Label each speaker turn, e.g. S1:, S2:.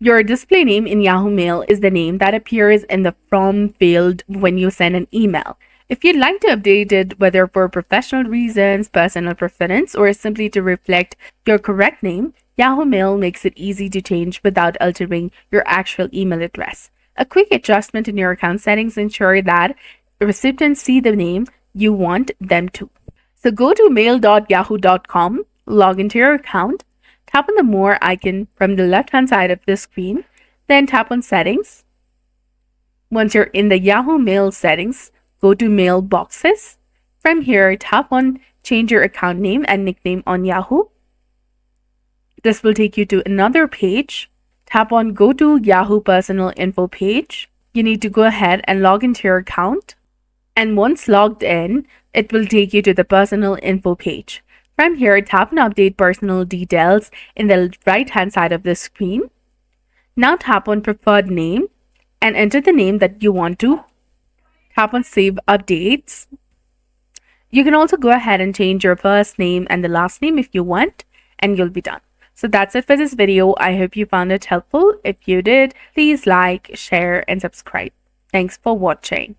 S1: Your display name in Yahoo Mail is the name that appears in the from field when you send an email. If you'd like to update it, whether for professional reasons, personal preference, or simply to reflect your correct name, Yahoo Mail makes it easy to change without altering your actual email address. A quick adjustment in your account settings ensure that recipients see the name you want them to. So go to mail.yahoo.com, log into your account, tap on the More icon from the left-hand side of the screen, then tap on Settings. Once you're in the Yahoo Mail settings, go to Mailboxes. From here, tap on Change your account name and nickname on Yahoo. This will take you to another page. Tap on Go to Yahoo Personal Info page. You need to go ahead and log into your account. And once logged in, it will take you to the Personal Info page. From here, tap on Update Personal Details in the right-hand side of the screen. Now tap on Preferred Name and enter the name that you want to. Tap on Save Updates. You can also go ahead and change your first name and the last name if you want, and you'll be done. So that's it for this video. I hope you found it helpful. If you did, please like, share, and subscribe. Thanks for watching.